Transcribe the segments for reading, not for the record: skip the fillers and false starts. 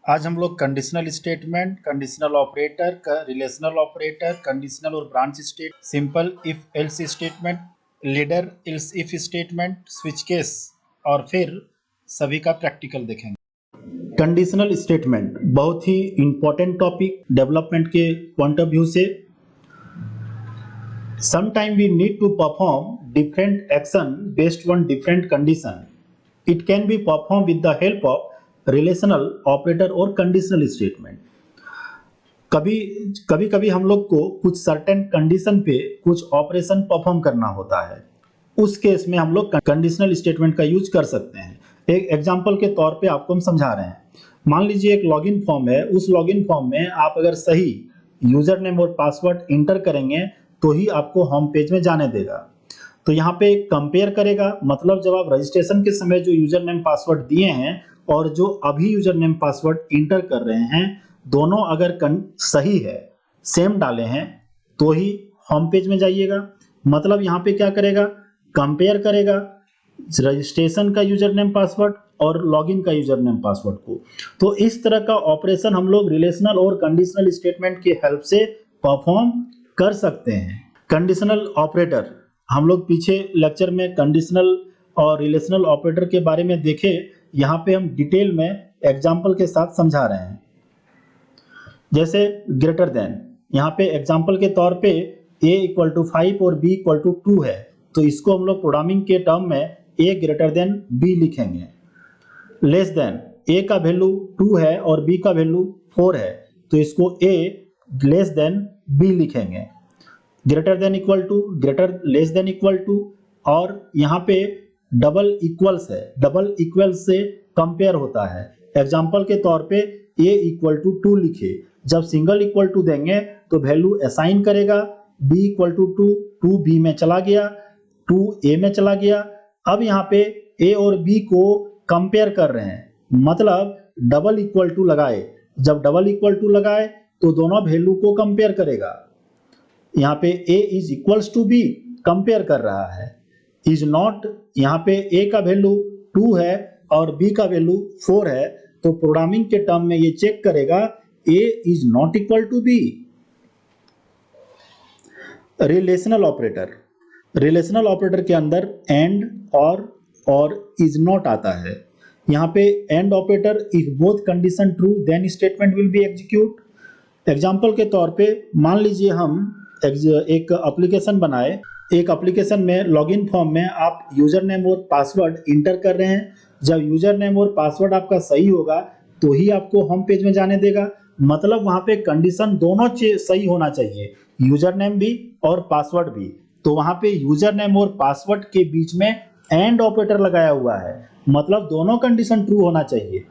आज हम लोग conditional statement, conditional operator, relational operator, conditional और branch state, simple if else statement, ladder else if statement, switch case और फिर सभी का प्रैक्टिकल देखेंगे। कंडीशनल स्टेटमेंट बहुत ही इंपॉर्टेंट टॉपिक डेवलपमेंट के पॉइंट ऑफ व्यू से। Sometime we need to perform different action based on different condition. It can be performed with the help of relational operator और conditional statement. कभी कभी हम लोग को कुछ सर्टेन कंडीशन पे कुछ ऑपरेशन परफॉर्म करना होता है, उस केस में हम लोग कंडीशनल स्टेटमेंट का यूज कर सकते हैं। एक एग्जांपल के तौर पे आपको हम समझा रहे हैं। मान लीजिए एक लॉगिन फॉर्म है, उस लॉगिन फॉर्म में आप अगर सही यूजर नेम और पासवर्ड इंटर करेंगे तो ही आपको होम पेज में जाने देगा। तो यहाँ पे कंपेयर करेगा, मतलब जब आप रजिस्ट्रेशन के समय जो यूजर नेम पासवर्ड दिए हैं और जो अभी यूजर नेम पासवर्ड इंटर कर रहे हैं, दोनों अगर सही है, सेम डाले हैं, तो ही होम पेज में जाइएगा। मतलब यहाँ पे क्या करेगा, कंपेयर करेगा रजिस्ट्रेशन का यूजर नेम पासवर्ड और लॉगिन का यूजर नेम पासवर्ड को। तो इस तरह का ऑपरेशन हम लोग रिलेशनल और कंडीशनल स्टेटमेंट की हेल्प से परफॉर्म कर सकते हैं। कंडीशनल ऑपरेटर, हम लोग पीछे लेक्चर में कंडीशनल और रिलेशनल ऑपरेटर के बारे में देखे, यहाँ पे हम डिटेल में एग्जाम्पल के साथ समझा रहे हैं। जैसे ग्रेटर देन, यहाँ पे एग्जाम्पल के तौर पे a = 5 और b = 2 है, तो इसको हम लोग प्रोग्रामिंग के टर्म में a > b लिखेंगे। लेस देन, a का वैल्यू 2 है और b का वैल्यू 4 है, तो इसको a < b लिखेंगे। Greater than equal to, greater less than equal to, और यहाँ पे डबल इक्वल्स है, डबल इक्वल्स से कंपेयर होता है। एग्जाम्पल के तौर पे a = 2 लिखे, जब सिंगल इक्वल टू देंगे तो वैल्यू असाइन करेगा, b = 2, 2 b में चला गया, 2 a में चला गया। अब यहाँ पे a और b को कंपेयर कर रहे हैं, मतलब डबल इक्वल टू लगाए, जब डबल इक्वल टू लगाए तो दोनों वैल्यू को कंपेयर करेगा। यहाँ पे a = b कंपेयर कर रहा है, इज नॉट, यहाँ पे a का वैल्यू 2 है और b का वैल्यू 4 है, तो प्रोग्रामिंग के टर्म में ये चेक करेगा a ≠ b। Relational operator, relational operator के अंदर एंड और इज नॉट आता है। यहाँ पे and operator, if both condition true then statement will be execute. Example के तौर पे मान लीजिए हम एक एप्लीकेशन बनाए, एक एप्लीकेशन में लॉगिन फॉर्म में आप यूजर नेम और पासवर्ड इंटर कर रहे हैं। जब यूजर नेम और पासवर्ड आपका सही होगा तो ही आपको होम पेज में जाने देगा। मतलब वहां पे कंडीशन दोनों सही होना चाहिए, यूजर नेम भी और पासवर्ड भी। तो वहां पे यूजर नेम और पासवर्ड के बीच में एंड ऑपरेटर लगाया हुआ है, मतलब दोनों कंडीशन ट्रू होना चाहिए।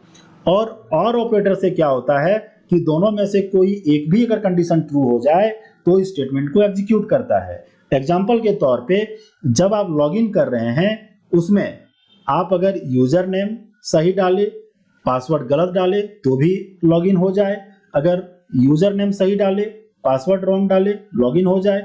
और ऑपरेटर से क्या होता है कि दोनों में से कोई एक भी अगर कंडीशन ट्रू हो जाए तो स्टेटमेंट को एग्जीक्यूट करता है। एग्जाम्पल के तौर पे जब आप लॉगिन कर रहे हैं, उसमें आप अगर यूजर नेम सही डाले, पासवर्ड गलत डाले तो भी लॉगिन हो जाए, अगर यूजर नेम सही डाले, पासवर्ड रॉन्ग डाले, लॉगिन हो जाए।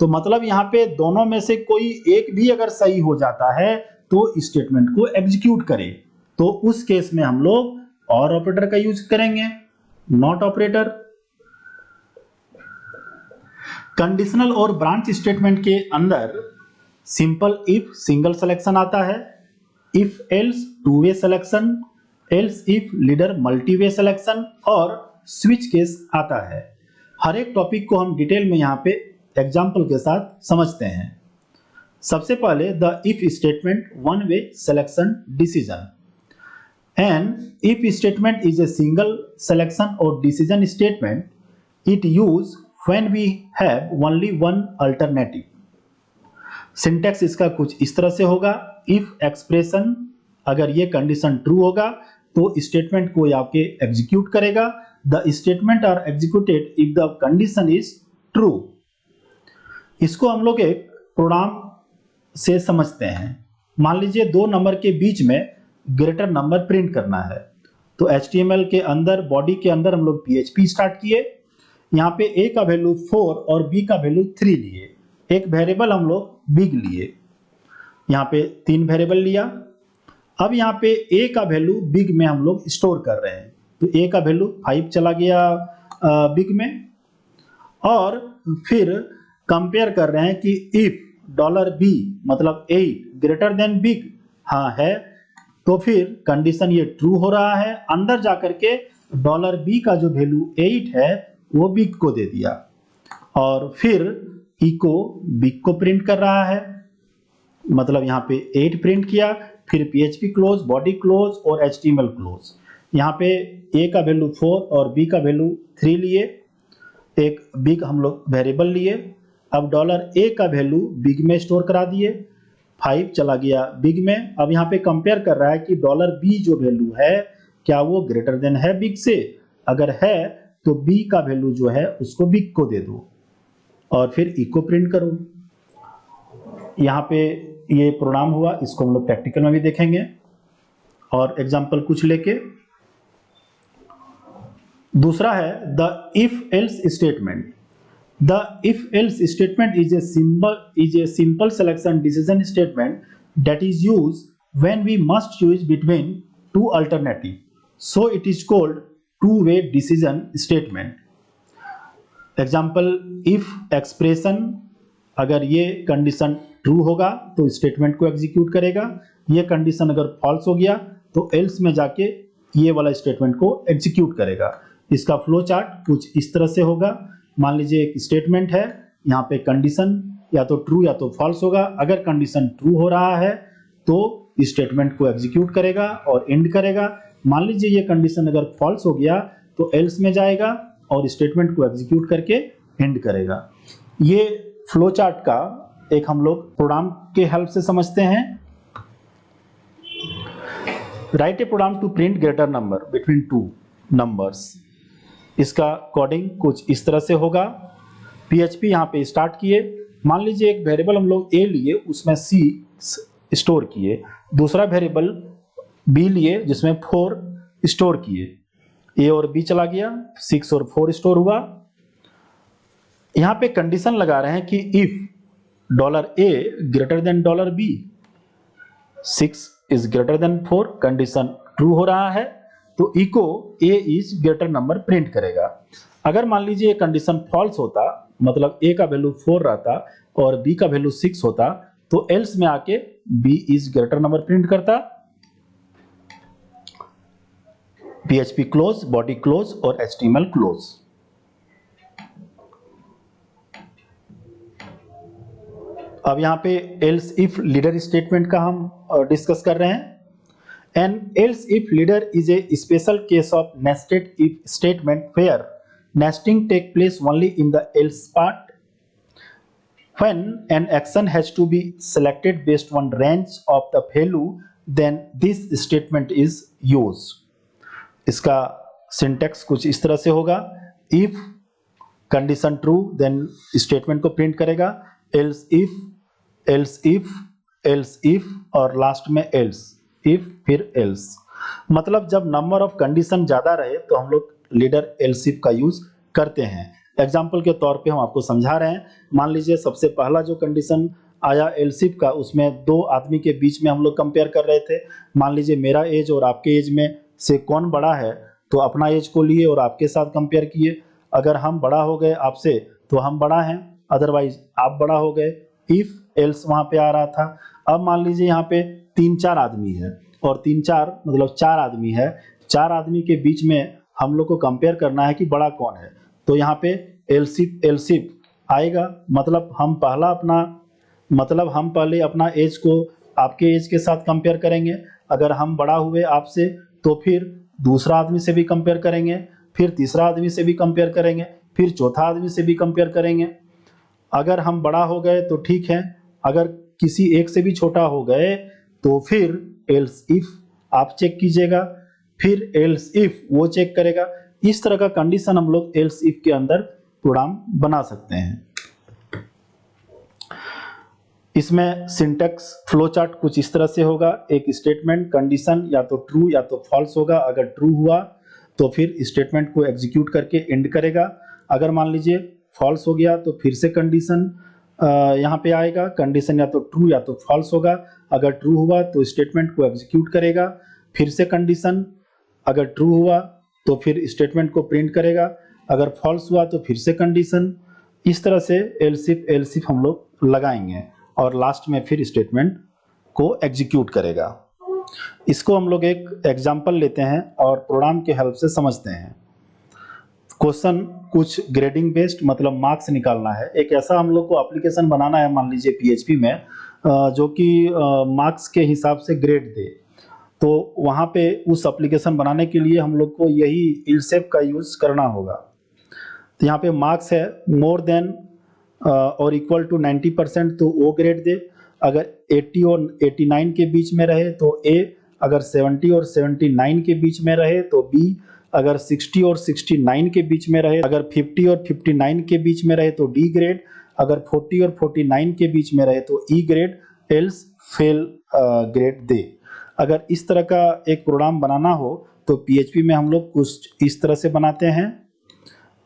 तो मतलब यहाँ पे दोनों में से कोई एक भी अगर सही हो जाता है तो स्टेटमेंट को एग्जीक्यूट करे, तो उस केस में हम लोग और ऑपरेटर का यूज करेंगे, नॉट ऑपरेटर। कंडीशनल और ब्रांच स्टेटमेंट के अंदर सिंपल इफ सिंगल सिलेक्शन आता है, if else two way selection, else if leader multi way selection और स्विच केस आता है। हर एक टॉपिक को हम डिटेल में यहाँ पे एग्जाम्पल के साथ समझते हैं। सबसे पहले the if statement, one way selection decision. And if statement is a single selection और decision statement, it use when we have only one alternative। Syntax इसका कुछ इस तरह से होगा, इफ एक्सप्रेशन, अगर ये कंडीशन ट्रू होगा तो स्टेटमेंट को आपके एग्जीक्यूट करेगा। The statement are executed if the condition is true. इसको हम लोग एक प्रोग्राम से समझते हैं। मान लीजिए दो नंबर के बीच में ग्रेटर नंबर प्रिंट करना है, तो HTML के अंदर, बॉडी के अंदर हम लोग PHP स्टार्ट किए। यहाँ पे a का वैल्यू 4 और b का वैल्यू 3 लिए, एक वेरिएबल हम लोग बिग लिए, यहाँ पे 3 वेरिएबल लिया। अब यहाँ पे a का वैल्यू बिग में हम लोग स्टोर कर रहे हैं, तो ए का वैल्यू 5 चला गया बिग में, और फिर कंपेयर कर रहे हैं कि इफ $b मतलब 8 ग्रेटर देन बिग, हाँ है, तो फिर कंडीशन ये ट्रू हो रहा है। अंदर जाकर के $b का जो वैल्यू 8 है वो बिग को दे दिया, और फिर इको बिग को प्रिंट कर रहा है, मतलब यहाँ पे 8 प्रिंट किया, फिर PHP क्लोज, बॉडी क्लोज और HTML क्लोज। यहाँ पे a का वैल्यू 4 और b का वैल्यू 3 लिए, एक बिग हम लोग वेरिएबल लिए। अब $a का वैल्यू बिग में स्टोर करा दिए, 5 चला गया बिग में। अब यहाँ पे कंपेयर कर रहा है कि $b जो वैल्यू है क्या वो ग्रेटर देन है बिग से, अगर है तो b का वैल्यू जो है उसको बिग को दे दो, और फिर इको प्रिंट करो। यहाँ पे ये प्रोग्राम हुआ, इसको हम लोग प्रैक्टिकल में भी देखेंगे और एग्जांपल कुछ लेके। दूसरा है the if else statement. The if else statement is a simple selection decision statement that is used when we must choose between two alternatives, so it is called two-way decision statement. Example, if expression, अगर ये condition true होगा तो statement को execute करेगा, ये condition अगर false हो गया तो एल्स में जाके ये वाला स्टेटमेंट को एग्जीक्यूट करेगा। इसका फ्लो चार्ट कुछ इस तरह से होगा। मान लीजिए एक स्टेटमेंट है, यहाँ पे कंडीशन या तो ट्रू या तो फॉल्स होगा। अगर कंडीशन ट्रू हो रहा है तो स्टेटमेंट को एग्जीक्यूट करेगा और एंड करेगा। मान लीजिए ये कंडीशन अगर फॉल्स हो गया तो एल्स में जाएगा और स्टेटमेंट को एग्जीक्यूट करके एंड करेगा। ये फ्लो चार्ट का एक हम लोग प्रोग्राम के हेल्प से समझते हैं। Write a program to print greater number between two numbers. इसका कोडिंग कुछ इस तरह से होगा। PHP यहाँ पे स्टार्ट किए, मान लीजिए एक वेरिएबल हम लोग a लिए, उसमें c स्टोर किए, दूसरा वेरिएबल b लिए जिसमें 4 स्टोर किए, a और b चला गया, 6 और 4 स्टोर हुआ। यहाँ पे कंडीशन लगा रहे हैं कि if $a greater than $b, 6 is greater than 4, condition true हो रहा है तो echo a is greater number print करेगा। अगर मान लीजिए ये कंडीशन फॉल्स होता, मतलब a का वैल्यू 4 रहता और b का वैल्यू 6 होता, तो एल्स में आके b is greater number print करता। PHP क्लोज, बॉडी क्लोज और HTML क्लोज। अब यहाँ पे एल्स इफ लीडर स्टेटमेंट का हम डिस्कस कर रहे हैं। An else if leader is a special case of nested if statement where nesting take place only in the else part. When an action has to be selected based on range of the value, then this statement is used. इसका syntax कुछ इस तरह से होगा। if condition true then statement को print करेगा, else if और last में else, if फिर else। मतलब जब नंबर ऑफ कंडीशन ज्यादा रहे तो हम लोग लीडर एल्स इफ का यूज करते हैं। एग्जाम्पल के तौर पे हम आपको समझा रहे हैं। मान लीजिए सबसे पहला जो कंडीशन आया एल्स इफ का, उसमें दो आदमी के बीच में हम लोग कंपेयर कर रहे थे। मान लीजिए मेरा एज और आपके एज में से कौन बड़ा है, तो अपना एज को लिए और आपके साथ कंपेयर किए। अगर हम बड़ा हो गए आपसे तो हम बड़ा हैं, अदरवाइज आप बड़ा हो गए। इफ एल्स वहां पे आ रहा था। अब मान लीजिए यहाँ पे 3-4 आदमी है और 3-4 मतलब 4 आदमी है। 4 आदमी के बीच में हम लोग को कंपेयर करना है कि बड़ा कौन है, तो यहाँ पे एल्सिफ आएगा। मतलब हम पहले अपना एज को आपके एज के साथ कंपेयर करेंगे। अगर हम बड़ा हुए आपसे तो फिर दूसरा आदमी से भी कंपेयर करेंगे, फिर तीसरा आदमी से भी कंपेयर करेंगे, फिर चौथा आदमी से भी कंपेयर करेंगे। अगर हम बड़ा हो गए तो ठीक है, अगर किसी एक से भी छोटा हो गए तो फिर एल्स इफ आप चेक कीजिएगा, फिर एल्स इफ वो चेक करेगा। इस तरह का कंडीशन हम लोग एल्स इफ के अंदर प्रोग्राम बना सकते हैं। इसमें सिंटेक्स फ्लो चार्ट कुछ इस तरह से होगा। एक स्टेटमेंट कंडीशन या तो ट्रू या तो फॉल्स होगा। अगर ट्रू हुआ तो फिर स्टेटमेंट को एग्जीक्यूट करके एंड करेगा। अगर मान लीजिए फॉल्स हो गया तो फिर से कंडीशन यहाँ पे आएगा। कंडीशन या तो ट्रू या तो फॉल्स होगा। अगर ट्रू हुआ तो स्टेटमेंट को एग्जीक्यूट करेगा। फिर से कंडीशन, अगर ट्रू हुआ तो फिर स्टेटमेंट को प्रिंट करेगा, अगर फॉल्स हुआ तो फिर से कंडीशन। इस तरह से एल्स इफ हम लोग लगाएंगे और लास्ट में फिर स्टेटमेंट को एग्जीक्यूट करेगा। इसको हम लोग एक एग्जांपल लेते हैं और प्रोग्राम के हेल्प से समझते हैं। क्वेश्चन कुछ ग्रेडिंग बेस्ड, मतलब मार्क्स निकालना है। एक ऐसा हम लोग को एप्लीकेशन बनाना है, मान लीजिए PHP में, जो कि मार्क्स के हिसाब से ग्रेड दे। तो वहाँ पे उस एप्लीकेशन बनाने के लिए हम लोग को यही इलसेफ का यूज करना होगा। तो यहाँ पे मार्क्स है मोर देन और इक्वल टू 90% तो O ग्रेड दे, अगर 80 और 89 के बीच में रहे तो A, अगर 70 और 79 के बीच में रहे तो B, अगर 60 और 69 के बीच में रहे, अगर 50 और 59 के बीच में रहे तो D ग्रेड, अगर 40 और 49 के बीच में रहे तो E grade, else fail grade दे। अगर इस तरह का एक प्रोग्राम बनाना हो तो PHP में हम लोग कुछ इस तरह से बनाते हैं।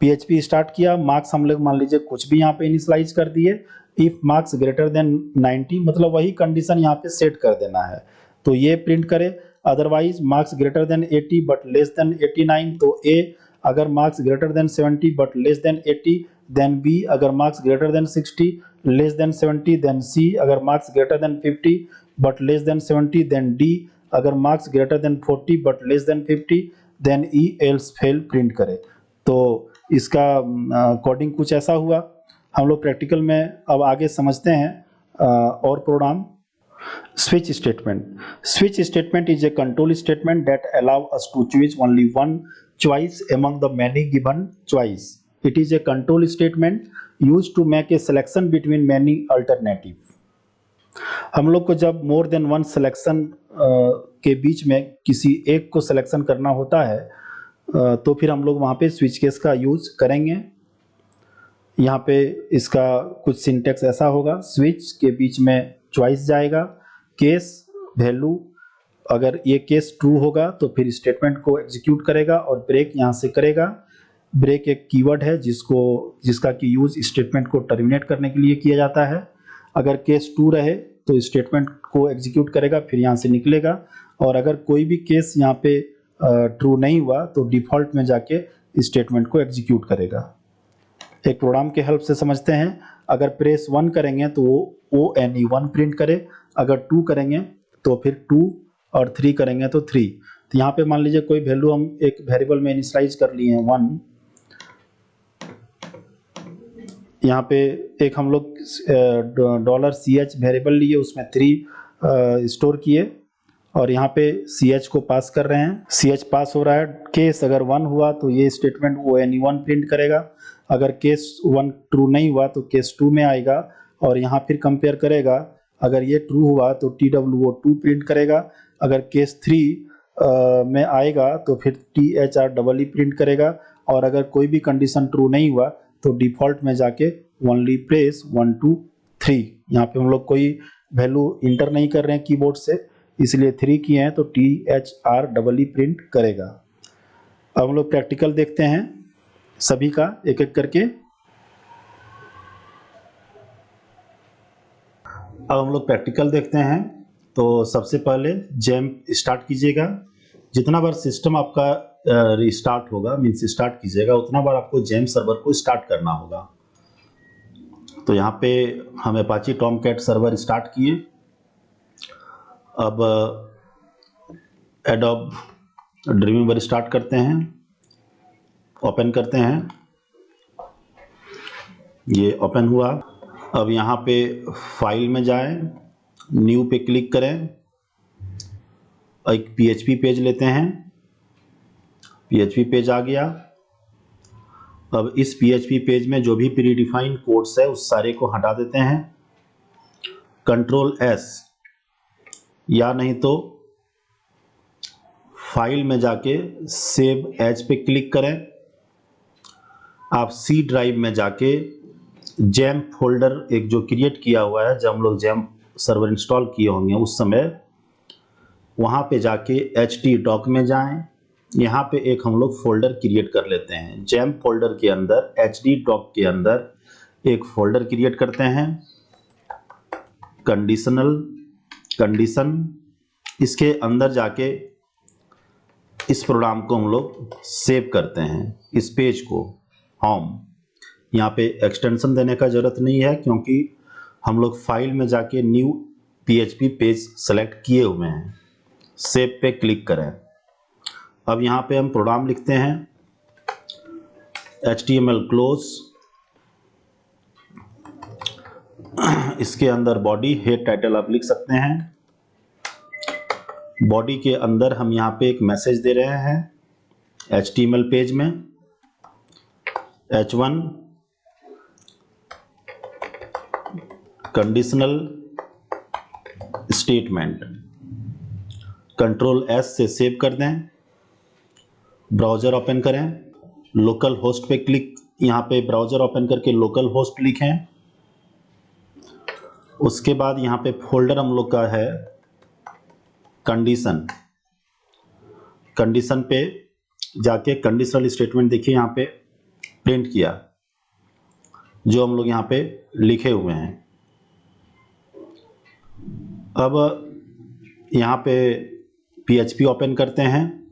PHP स्टार्ट किया, मार्क्स हम लोग मान लीजिए कुछ भी यहाँ पे इनिशियलाइज कर दिए। इफ मार्क्स ग्रेटर देन 90, मतलब वही कंडीशन यहाँ पे सेट कर देना है, तो ये प्रिंट करे। Otherwise marks greater than 80 but less than 89 तो A, अगर marks greater than 70 but less than 80 then B, अगर marks greater than 60 less than 70 then C, अगर marks greater than 50 but less than 70 then D, अगर marks greater than 40 but less than 50 then E, else fail print करे। तो इसका coding कुछ ऐसा हुआ। हम लोग प्रैक्टिकल में अब आगे समझते हैं और program. Switch statement is a control statement that allow us to choose only one choice among the many given choice. It is a control statement used to make a selection between many alternative. हम लोग को जब more than one selection के बीच में किसी एक को selection करना होता है तो फिर हम लोग वहाँ पे स्विच केस का यूज करेंगे। यहाँ पे इसका कुछ सिंटेक्स ऐसा होगा, स्विच के बीच में चॉइस जाएगा, केस वैल्यू, अगर ये केस ट्रू होगा तो फिर स्टेटमेंट को एग्जीक्यूट करेगा और ब्रेक यहाँ से करेगा। ब्रेक एक कीवर्ड है जिसका कि यूज स्टेटमेंट को टर्मिनेट करने के लिए किया जाता है। अगर केस ट्रू रहे तो स्टेटमेंट को एग्जीक्यूट करेगा, फिर यहाँ से निकलेगा, और अगर कोई भी केस यहाँ पे ट्रू नहीं हुआ तो डिफॉल्ट में जाके स्टेटमेंट को एग्जीक्यूट करेगा। एक प्रोग्राम के हेल्प से समझते हैं। अगर प्रेस 1 करेंगे तो वो ONE1 प्रिंट करे, अगर 2 करेंगे तो फिर 2 और 3 करेंगे तो 3। तो यहाँ पे मान लीजिए कोई वैल्यू हम एक वेरिएबल में इनिशियलाइज कर लिए हैं 1, यहाँ पे एक हम लोग $CH वेरिएबल लिए, उसमें 3 स्टोर किए और यहाँ पे CH को पास कर रहे हैं। CH पास हो रहा है। केस अगर 1 हुआ तो ये स्टेटमेंट ONE1 प्रिंट करेगा, अगर केस 1 ट्रू नहीं हुआ तो केस 2 में आएगा और यहाँ फिर कंपेयर करेगा। अगर ये ट्रू हुआ तो TWO2 प्रिंट करेगा, अगर केस 3 में आएगा तो फिर THREE प्रिंट करेगा, और अगर कोई भी कंडीशन ट्रू नहीं हुआ तो डिफॉल्ट में जाके ओनली प्रेस 1 2 3। यहाँ पे हम लोग कोई वैल्यू इंटर नहीं कर रहे हैं कीबोर्ड से, इसलिए 3 किए हैं तो THREE प्रिंट करेगा। अब हम लोग प्रैक्टिकल देखते हैं सभी का एक एक करके। अब हम लोग प्रैक्टिकल देखते हैं। तो सबसे पहले जैम्प स्टार्ट कीजिएगा। जितना बार सिस्टम आपका रिस्टार्ट होगा, मीन्स स्टार्ट कीजिएगा, उतना बार आपको जैम्प सर्वर को स्टार्ट करना होगा। तो यहाँ पे हम अपाची टॉमकैट सर्वर स्टार्ट किए। अब एडोब ड्रीमवीवर स्टार्ट करते हैं, ओपन करते हैं, ये ओपन हुआ। अब यहाँ पे फाइल में जाएं, न्यू पे क्लिक करें, एक PHP पेज लेते हैं, PHP पेज आ गया। अब इस PHP पेज में जो भी प्री डिफाइंड कोड्स है उस सारे को हटा देते हैं। Ctrl+S, या नहीं तो फाइल में जाके सेव एज पे क्लिक करें। आप C ड्राइव में जाके जैम्प फोल्डर एक जो क्रिएट किया हुआ है, जब हम लोग जैम्प सर्वर इंस्टॉल किए होंगे उस समय, वहाँ पे जाके htdoc में जाएं। यहाँ पे एक हम लोग फोल्डर क्रिएट कर लेते हैं। जैम्प फोल्डर के अंदर htdoc के अंदर एक फोल्डर क्रिएट करते हैं, कंडीशन। इसके अंदर जाके इस प्रोग्राम को हम लोग सेव करते हैं, इस पेज को होम। यहाँ पे एक्सटेंशन देने का ज़रूरत नहीं है क्योंकि हम लोग फाइल में जाके न्यू PHP पेज सेलेक्ट किए हुए हैं। सेव पे क्लिक करें। अब यहाँ पे हम प्रोग्राम लिखते हैं HTML क्लोज, इसके अंदर बॉडी, हेड, टाइटल आप लिख सकते हैं। बॉडी के अंदर हम यहाँ पे एक मैसेज दे रहे हैं HTML पेज में, H1 conditional statement. Control S से सेव कर दें, ब्राउज़र ओपन करें, लोकल होस्ट पे क्लिक, यहाँ पे ब्राउज़र ओपन करके लोकल होस्ट लिखें। उसके बाद यहाँ पे फोल्डर हम लोग का है कंडीशन। कंडीशन पे जाके कंडीशनल स्टेटमेंट देखिए यहाँ पे प्रिंट किया, जो हम लोग यहाँ पे लिखे हुए हैं। अब यहाँ पे PHP ओपन करते हैं,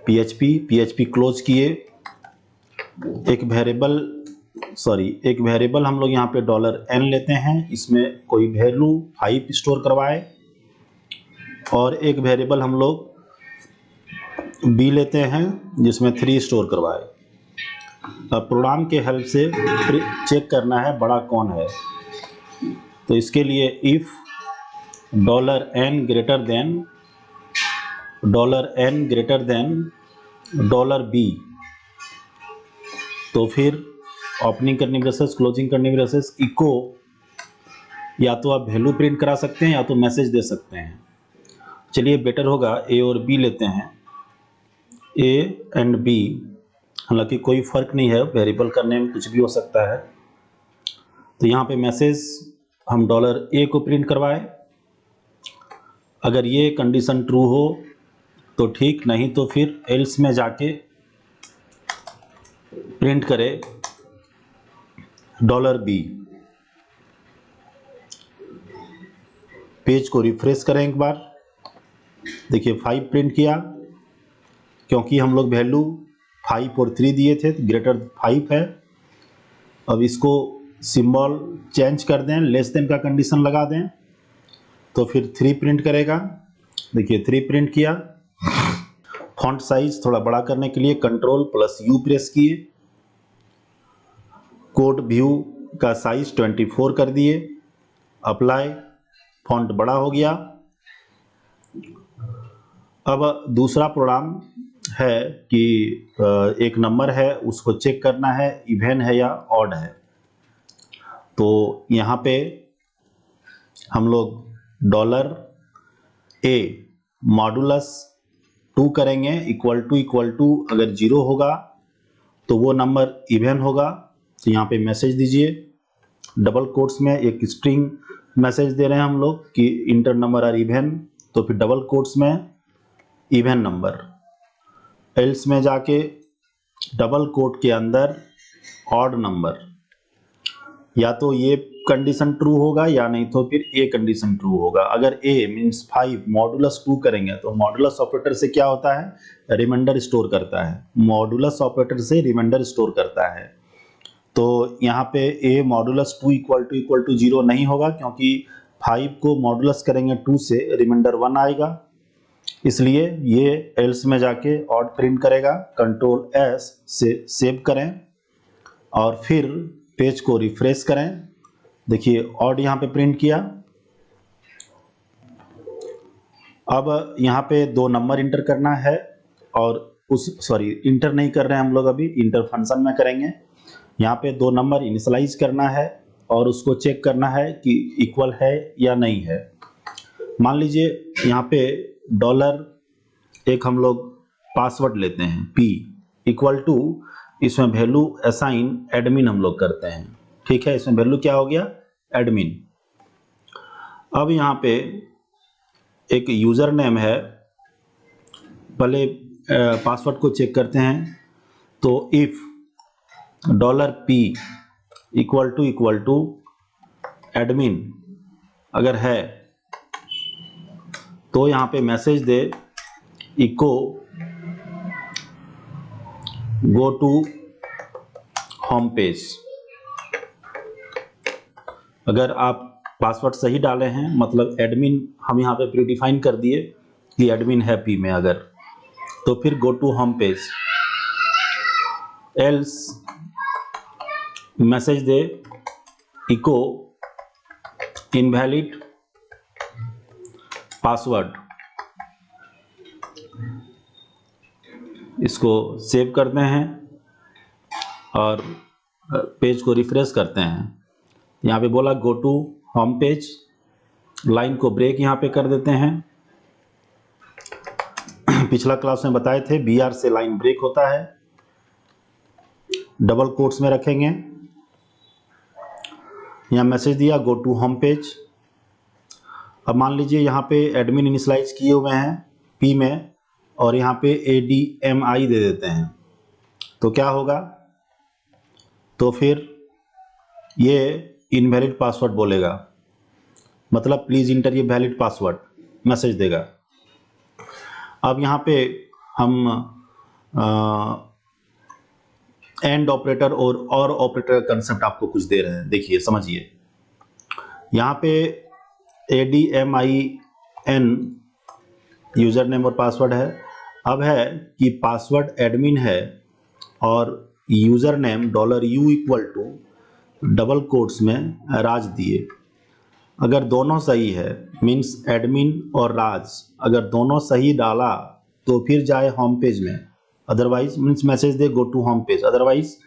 PHP क्लोज किए। एक वेरिएबल हम लोग यहाँ पे $n लेते हैं, इसमें कोई वैल्यू 5 स्टोर करवाए, और एक वेरिएबल हम लोग b लेते हैं जिसमें 3 स्टोर करवाए। अब प्रोग्राम के हेल्प से चेक करना है बड़ा कौन है, तो इसके लिए if $n greater than $b, तो फिर ओपनिंग करने ब्रेसेस, क्लोजिंग करने ब्रेसेस, इको, या तो आप वैल्यू प्रिंट करा सकते हैं या तो मैसेज दे सकते हैं। चलिए बेटर होगा A और B लेते हैं, A एंड B। हालांकि कोई फ़र्क नहीं है, वेरिएबल करने में कुछ भी हो सकता है। तो यहाँ पे मैसेज हम $A को प्रिंट करवाए। अगर ये कंडीशन ट्रू हो तो ठीक, नहीं तो फिर एल्स में जाके प्रिंट करें $B। पेज को रिफ्रेश करें एक बार, देखिए 5 प्रिंट किया, क्योंकि हम लोग वैल्यू 5 और 3 दिए थे, ग्रेटर 5 है। अब इसको सिंबल चेंज कर दें, लेस देन का कंडीशन लगा दें, तो फिर 3 प्रिंट करेगा। देखिए 3 प्रिंट किया। फॉन्ट साइज थोड़ा बड़ा करने के लिए Ctrl+U प्रेस किए, कोड व्यू का साइज 24 कर दिए, अप्लाई, फॉन्ट बड़ा हो गया। अब दूसरा प्रोग्राम है कि एक नंबर है, उसको चेक करना है इवन है या ऑड है। तो यहाँ पे हम लोग $A मॉडुलस 2 करेंगे, इक्वल टू अगर 0 होगा तो वो नंबर इवन होगा। तो यहाँ पे मैसेज दीजिए, डबल कोट्स में एक स्ट्रिंग मैसेज दे रहे हैं हम लोग कि इंटर नंबर आर इवन, तो फिर डबल कोट्स में इवन नंबर, एल्स में जाके डबल कोट के अंदर ऑड नंबर। या तो ये कंडीशन ट्रू होगा या नहीं तो फिर ए कंडीशन ट्रू होगा। अगर A मीन्स 5 मॉडुलस 2 करेंगे तो मॉडुलस ऑपरेटर से क्या होता है, रिमाइंडर स्टोर करता है। मॉडुलस ऑपरेटर से रिमाइंडर स्टोर करता है। तो यहाँ पे A मॉडुलस 2 इक्वल टू 0 नहीं होगा, क्योंकि 5 को मॉडुलस करेंगे 2 से, रिमाइंडर 1 आएगा, इसलिए ये एल्स में जाके ऑड प्रिंट करेगा। Ctrl+S से सेव करें और फिर पेज को रिफ्रेश करें। देखिए ऑड यहाँ पे प्रिंट किया। अब यहाँ पे 2 नंबर इंटर करना है, और इंटर नहीं कर रहे हैं हम लोग, अभी इंटर फंक्शन में करेंगे। यहाँ पे 2 नंबर इनिशियलाइज करना है और उसको चेक करना है कि इक्वल है या नहीं है। मान लीजिए यहाँ पे एक हम लोग पासवर्ड लेते हैं P इक्वल टू, इसमें वैल्यू असाइन एडमिन हम लोग करते हैं, ठीक है। इसमें वैल्यू क्या हो गया, एडमिन। अब यहाँ पे एक यूजर नेम है, पहले पासवर्ड को चेक करते हैं। तो if $P equal to admin अगर है तो यहाँ पे मैसेज दे echo go to home page. अगर आप पासवर्ड सही डाले हैं, मतलब एडमिन हम यहाँ पे प्रीडिफाइन कर दिए कि एडमिन है पी में, अगर तो फिर go to home page. Else message दे इको इनवैलिड पासवर्ड। इसको सेव करते हैं और पेज को रिफ्रेश करते हैं। यहाँ पे बोला go to home page, line को ब्रेक यहाँ पे कर देते हैं। पिछला क्लास में बताए थे BR से लाइन ब्रेक होता है, डबल कोट्स में रखेंगे। यहाँ मैसेज दिया गो टू होम पेज। अब मान लीजिए यहाँ पे एडमिन इनिशियलाइज किए हुए हैं P में और यहाँ पे ADMI दे देते हैं, तो क्या होगा, तो फिर ये इनवैलिड पासवर्ड बोलेगा, मतलब प्लीज इंटर ये वैलिड पासवर्ड मैसेज देगा। अब यहाँ पे हम एंड ऑपरेटर और ऑपरेटर का कंसेप्ट आपको कुछ दे रहे हैं, देखिए समझिए। यहाँ पे ADMIN यूजर नेम और पासवर्ड है। अब है कि पासवर्ड एडमिन है और user name $U equal to double quotes में राज दिए। अगर दोनों सही है, मीन्स एडमिन और राज अगर दोनों सही डाला तो फिर जाए होम पेज में, अदरवाइज मीन्स मैसेज दे go to home page, otherwise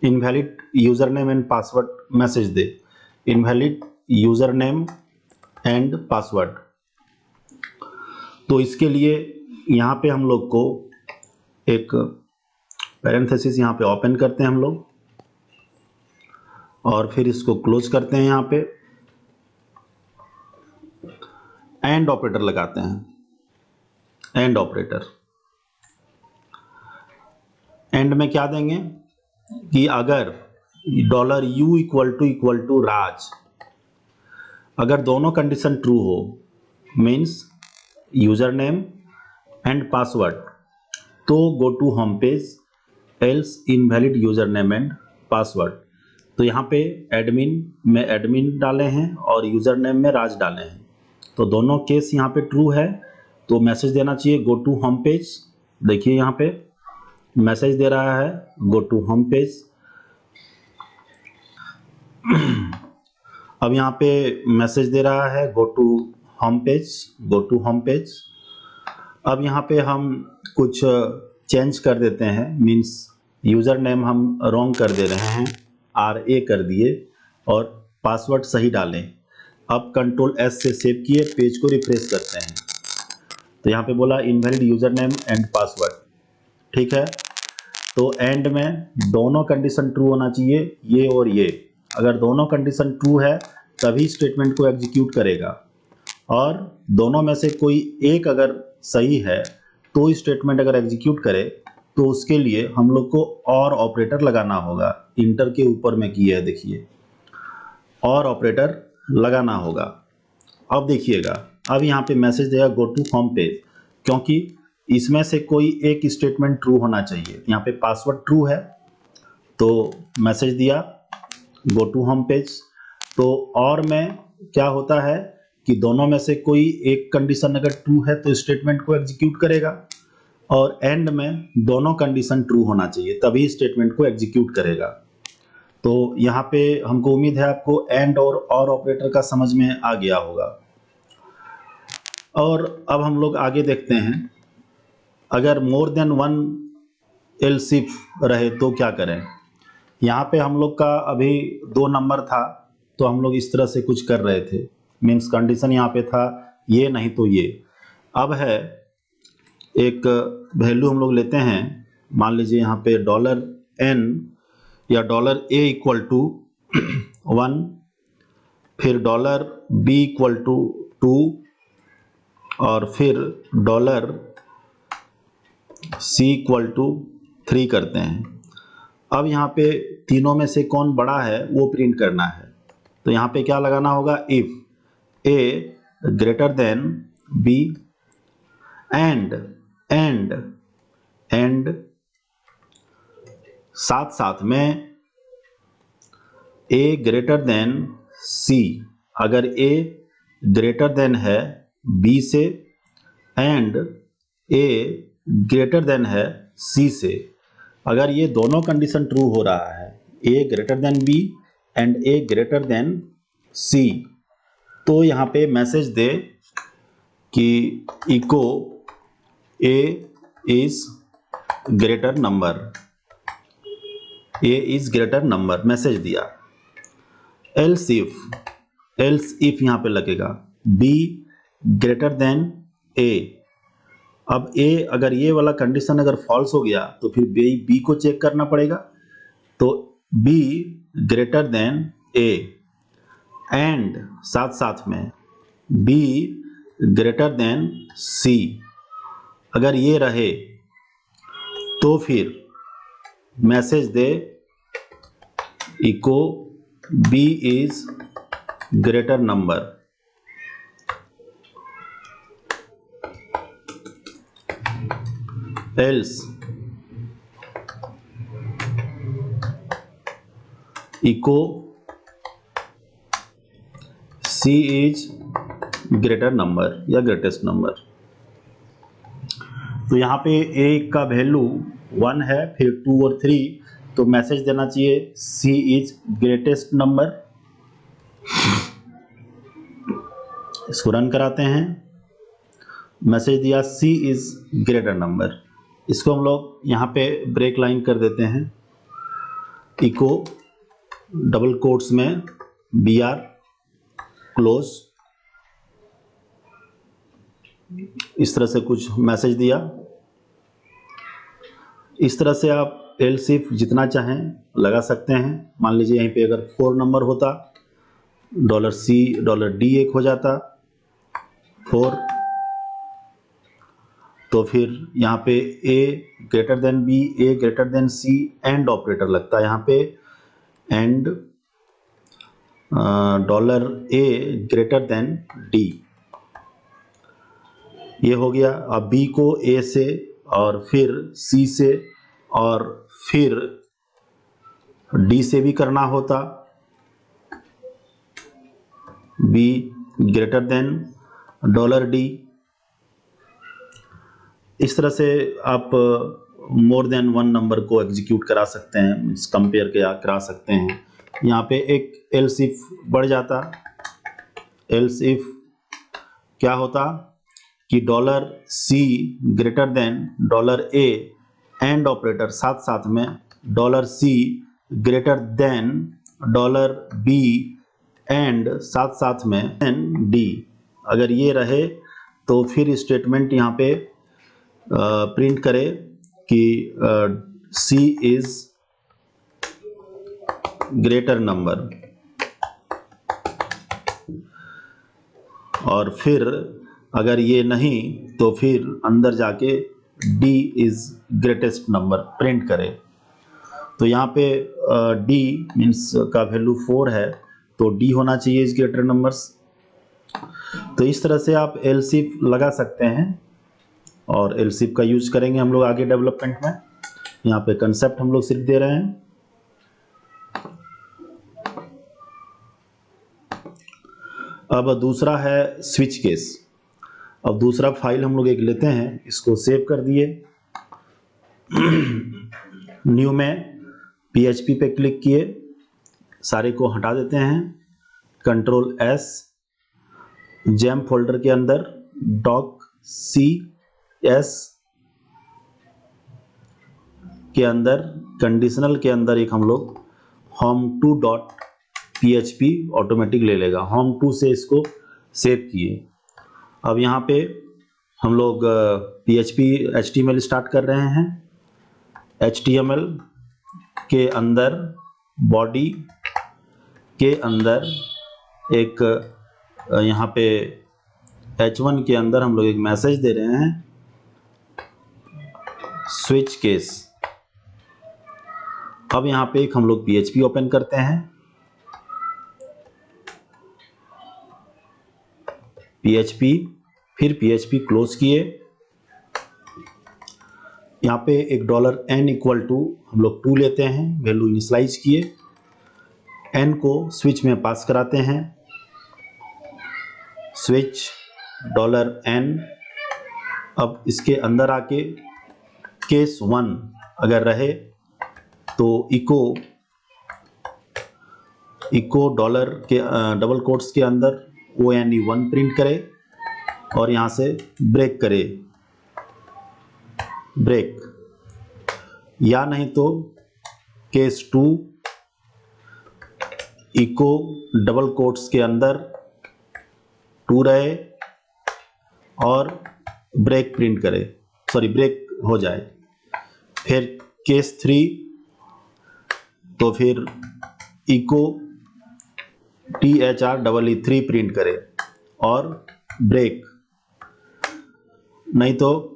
invalid user name and password message दे invalid user name and password. तो इसके लिए यहाँ पे हम लोग को एक पैरेंथेसिस यहाँ पे ओपन करते हैं हम लोग और फिर इसको क्लोज करते हैं। यहाँ पे एंड ऑपरेटर लगाते हैं। एंड ऑपरेटर एंड में क्या देंगे कि अगर $U इक्वल टू राज, अगर दोनों कंडीशन ट्रू हो, means user name and password, तो go to home page, else invalid user name and password. तो यहाँ पे एडमिन में एडमिन डाले हैं और यूजर नेम में राज डाले हैं, तो दोनों केस यहाँ पे ट्रू है, तो मैसेज देना चाहिए गो टू होम पेज। देखिए यहाँ पे मैसेज दे रहा है गो टू होम पेज। अब यहाँ पे मैसेज दे रहा है go to home page, go to home page. अब यहाँ पे हम कुछ चेंज कर देते हैं, मीन्स यूज़र नेम हम रॉन्ग कर दे रहे हैं, RA कर दिए और पासवर्ड सही डालें। अब Ctrl+S से सेव किए, पेज को रिफ्रेश करते हैं, तो यहाँ पे बोला invalid user name and password. ठीक है, तो एंड में दोनों कंडीशन ट्रू होना चाहिए, ये और ये। अगर दोनों कंडीशन ट्रू है तभी स्टेटमेंट को एग्जीक्यूट करेगा, और दोनों में से कोई एक अगर सही है तो स्टेटमेंट अगर एग्जीक्यूट करे तो उसके लिए हम लोग को और ऑपरेटर लगाना होगा। इंटर के ऊपर में किया है, देखिए और ऑपरेटर लगाना होगा। अब देखिएगा, अब यहाँ पे मैसेज देगा गो टू होम पेज, क्योंकि इसमें से कोई एक स्टेटमेंट ट्रू होना चाहिए। यहाँ पे पासवर्ड ट्रू है तो मैसेज दिया गो टू होम पेज। तो और में क्या होता है कि दोनों में से कोई एक कंडीशन अगर ट्रू है तो स्टेटमेंट को एग्जीक्यूट करेगा, और एंड में दोनों कंडीशन ट्रू होना चाहिए तभी स्टेटमेंट को एग्जीक्यूट करेगा। तो यहाँ पे हमको उम्मीद है आपको एंड और ऑपरेटर का समझ में आ गया होगा। और अब हम लोग आगे देखते हैं, अगर more than one else if रहे तो क्या करें। यहाँ पे हम लोग का अभी 2 नंबर था, तो हम लोग इस तरह से कुछ कर रहे थे, मीन्स कंडीशन यहाँ पे था ये नहीं तो ये। अब है एक वैल्यू हम लोग लेते हैं, मान लीजिए यहाँ पे $N या $A इक्वल टू 1, फिर $B इक्वल टू 2 और फिर $C इक्वल टू 3 करते हैं। अब यहाँ पे तीनों में से कौन बड़ा है वो प्रिंट करना है, तो यहाँ पे क्या लगाना होगा, if A greater than B and and साथ साथ में a ग्रेटर देन c, अगर a ग्रेटर देन है b से एंड a ग्रेटर देन है c से, अगर ये दोनों कंडीशन ट्रू हो रहा है, a greater than b and a greater than c, तो यहाँ पे मैसेज दे कि echo a is greater number, a is greater number message दिया। एल्स इफ यहाँ पे लगेगा b ग्रेटर देन a। अब a अगर ये वाला कंडीशन अगर फॉल्स हो गया तो फिर b को चेक करना पड़ेगा, तो b greater than a and साथ साथ में b ग्रेटर देन c, अगर ये रहे तो फिर मैसेज दे echo b is greater number. Else echo c is greater number या ग्रेटेस्ट नंबर। तो यहाँ पे a का वैल्यू 1 है, फिर 2 और 3, तो मैसेज देना चाहिए c इज ग्रेटेस्ट नंबर। इसको रन कराते हैं, मैसेज दिया c इज ग्रेटर नंबर। इसको हम लोग यहाँ पे ब्रेक लाइन कर देते हैं, इको डबल कोट्स में br क्लोज, इस तरह से कुछ मैसेज दिया। इस तरह से आप एल्स इफ जितना चाहें लगा सकते हैं। मान लीजिए यहीं पे अगर 4 नंबर होता, $C $D एक हो जाता 4, तो फिर यहाँ पे a greater than b, a greater than c and operator लगता है यहाँ पे, and $A greater then d, ये हो गया। अब b को a से और फिर c से और फिर d से भी करना होता, b ग्रेटर देन $D। इस तरह से आप मोर देन 1 नंबर को एग्जीक्यूट करा सकते हैं, कंपेयर करा सकते हैं। यहाँ पे एक एल्स इफ बढ़ जाता, एल्स इफ क्या होता कि $C greater than $A and operator साथ साथ में $C greater than $B and साथ साथ में $D, अगर ये रहे तो फिर स्टेटमेंट यहाँ पे प्रिंट करे कि C इज ग्रेटर नंबर, और फिर अगर ये नहीं तो फिर अंदर जाके D is greatest number print करे। तो यहाँ पे D मीन्स का वैल्यू 4 है, तो D होना चाहिए इज ग्रेटर नंबर्स। तो इस तरह से आप एल्स इफ लगा सकते हैं, और एल्स इफ का यूज करेंगे हम लोग आगे डेवलपमेंट में। यहाँ पे कंसेप्ट हम लोग सिर्फ दे रहे हैं। अब दूसरा है स्विच केस। अब दूसरा फाइल हम लोग एक लेते हैं, इसको सेव कर दिए, न्यू में PHP पे क्लिक किए, सारे को हटा देते हैं, कंट्रोल S, जैम फोल्डर के अंदर doccs के अंदर कंडीशनल के अंदर एक हम लोग home2.php ऑटोमेटिक ले लेगा, home2 से इसको सेव किए। अब यहाँ पे हम लोग PHP HTML स्टार्ट कर रहे हैं। HTML के अंदर बॉडी के अंदर एक यहाँ पे H1 के अंदर हम लोग एक मैसेज दे रहे हैं, स्विच केस। अब यहाँ पे एक हम लोग PHP ओपन करते हैं, PHP, फिर PHP क्लोज किए, यहाँ पे एक डॉलर एन इक्वल टू हम लोग 2 लेते हैं, वैल्यू इनिशलाइज किए, एन को स्विच में पास कराते हैं, स्विच डॉलर एन। अब इसके अंदर आके केस 1 अगर रहे तो इको डॉलर के डबल कोट्स के अंदर ONE1 प्रिंट करे और यहाँ से ब्रेक करे, ब्रेक, या नहीं तो केस 2 इको डबल कोट्स के अंदर 2 रहे और ब्रेक प्रिंट करे, सॉरी ब्रेक हो जाए। फिर केस 3 तो फिर इको THR3 प्रिंट करे और ब्रेक, नहीं तो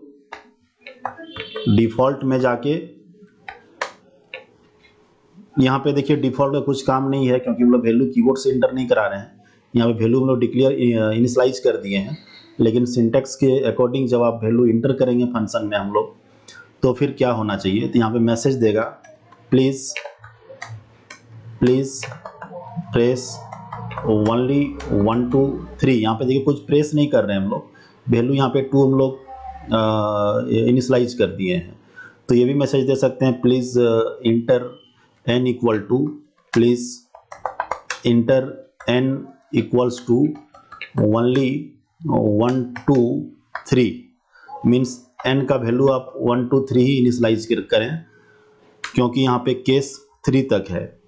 डिफ़ॉल्ट में जाके, यहाँ पे देखिए डिफ़ॉल्ट का कुछ काम नहीं है क्योंकि हम लोग वैल्यू कीबोर्ड से इंटर नहीं करा रहे हैं, यहाँ पे वैल्यू हम लोग डिक्लेयर इनिशलाइज कर दिए हैं। लेकिन सिंटैक्स के अकॉर्डिंग जब आप वैल्यू इंटर करेंगे फंक्शन में हम लोग, तो फिर क्या होना चाहिए, तो यहाँ पे मैसेज देगा प्लीज़ प्रेस ओनली 1 2 3। यहाँ पे देखिए कुछ प्रेस नहीं कर रहे हैं हम लोग, वैल्यू यहाँ पे 2 हम लोग इनिशलाइज कर दिए हैं। तो ये भी मैसेज दे सकते हैं please enter n equal to, please enter n equals to only 1 2 3, means n का वैल्यू आप 1 2 3 ही इनिशलाइज करें क्योंकि यहाँ पे केस 3 तक है।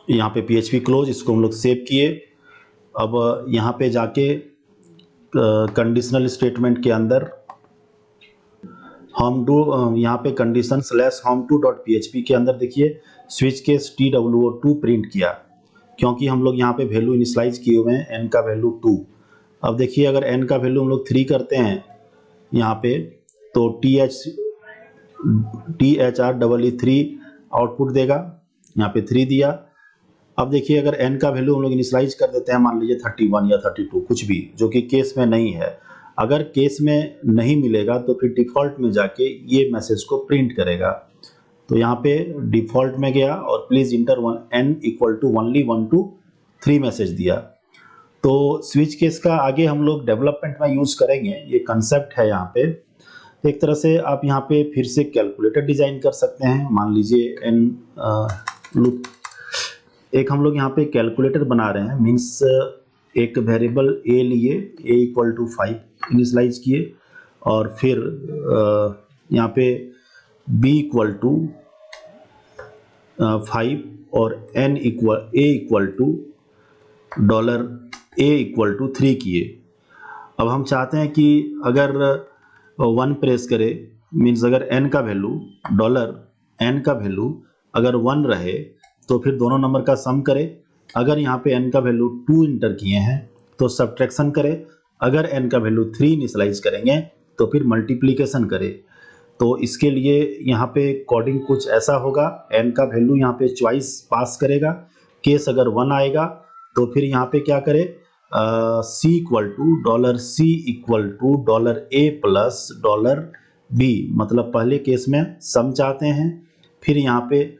यहाँ पे PHP क्लोज, इसको हम लोग सेव किए। अब यहाँ पे जाके कंडीशनल स्टेटमेंट के अंदर होम टू, यहाँ पे कंडीशन /home2.php के अंदर देखिए स्विच केस TWO2 प्रिंट किया क्योंकि हम लोग यहाँ पे वैल्यू इनिशलाइज किए हुए हैं n का वैल्यू 2। अब देखिए अगर n का वैल्यू हम लोग 3 करते हैं यहाँ पे तो THR3 आउटपुट देगा, यहाँ पे 3 दिया। अब देखिए अगर n का वैल्यू हम लोग इनिशलाइज कर देते हैं, मान लीजिए 31 या 32 कुछ भी, जो कि केस में नहीं है, अगर केस में नहीं मिलेगा तो फिर डिफ़ॉल्ट में जाके ये मैसेज को प्रिंट करेगा। तो यहाँ पे डिफ़ॉल्ट में गया और please enter n equal to only 1 2 3 message दिया। तो स्विच केस का आगे हम लोग डेवलपमेंट में यूज़ करेंगे, ये कंसेप्ट है यहाँ पे। एक तरह से आप यहाँ पे फिर से कैलकुलेटर डिज़ाइन कर सकते हैं। मान लीजिए n लूप, एक हम लोग यहाँ पे कैलकुलेटर बना रहे हैं, मीन्स एक वेरिएबल a लिए, a इक्वल टू 5 इनिशलाइज किए और फिर यहाँ पे b इक्वल टू 5 और a equal to $a equal to 3 किए। अब हम चाहते हैं कि अगर 1 प्रेस करे, मीन्स अगर n का वैल्यू $n का वैल्यू अगर 1 रहे तो फिर दोनों नंबर का सम करे। अगर यहाँ पे n का वैल्यू 2 इंटर किए हैं तो सब्ट्रैक्शन करे। अगर n का वैल्यू 3 इनिशलाइज करेंगे तो फिर मल्टीप्लिकेशन करे। तो इसके लिए यहाँ पे कोडिंग कुछ ऐसा होगा, n का वैल्यू यहाँ पे चॉइस पास करेगा, केस अगर 1 आएगा तो फिर यहाँ पे क्या करे, C equal to $A plus $B, मतलब पहले केस में सम चाहते हैं, फिर यहाँ पे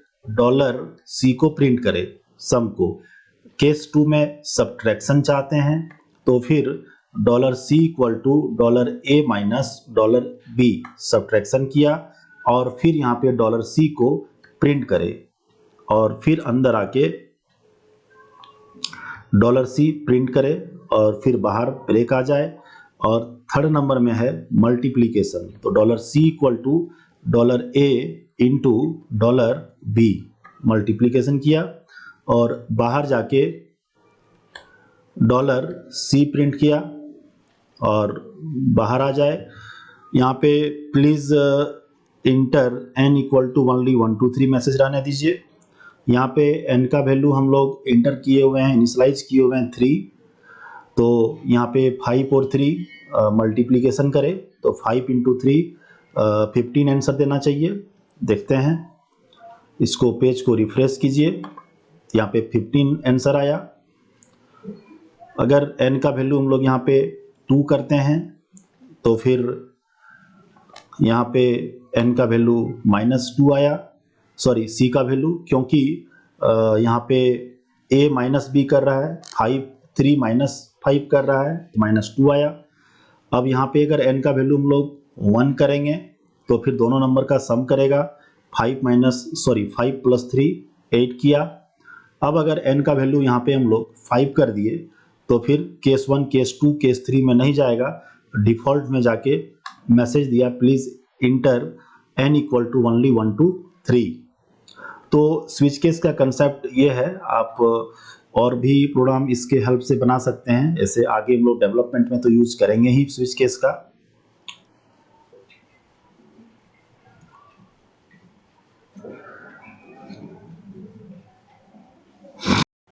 $C को प्रिंट करे सम को। केस 2 में सब्ट्रैक्शन चाहते हैं तो फिर $C equal to $A minus $B subtraction किया और फिर यहाँ पे $C को प्रिंट करे और फिर अंदर आके $C प्रिंट करे और फिर बाहर ब्रेक आ जाए। और थर्ड नंबर में है मल्टीप्लिकेशन, तो $C equal to $A into $B multiplication किया और बाहर जाके $C प्रिंट किया और बाहर आ जाए। यहाँ पे please enter n equal to only 1 2 3 message रहने दीजिए। यहाँ पे n का वैल्यू हम लोग इंटर किए हुए हैं, इनिशलाइज किए हुए हैं 3, तो यहाँ पे 5 और 3 मल्टीप्लिकेशन करें तो 5 इंटू 3 15 आंसर देना चाहिए। देखते हैं, इसको पेज को रिफ्रेश कीजिए, यहाँ पे 15 आंसर आया। अगर n का वैल्यू हम लोग यहाँ पे 2 करते हैं तो फिर यहाँ पे n का वैल्यू -2 आया, सॉरी c का वैल्यू, क्योंकि यहाँ पे a माइनस b कर रहा है, 3 -5 कर रहा है, -2 आया। अब यहाँ पे अगर n का वैल्यू हम लोग 1 करेंगे तो फिर दोनों नंबर का सम करेगा, 5 + 3 8 किया। अब अगर n का वैल्यू यहाँ पे हम लोग 5 कर दिए तो फिर केस 1, केस 2, केस 3 में नहीं जाएगा, डिफ़ॉल्ट में जाके मैसेज दिया please enter n = only 1 to 3। तो स्विच केस का कंसेप्ट ये है। आप और भी प्रोग्राम इसके हेल्प से बना सकते हैं, ऐसे आगे हम लोग डेवलपमेंट में तो यूज़ करेंगे ही स्विच केस का।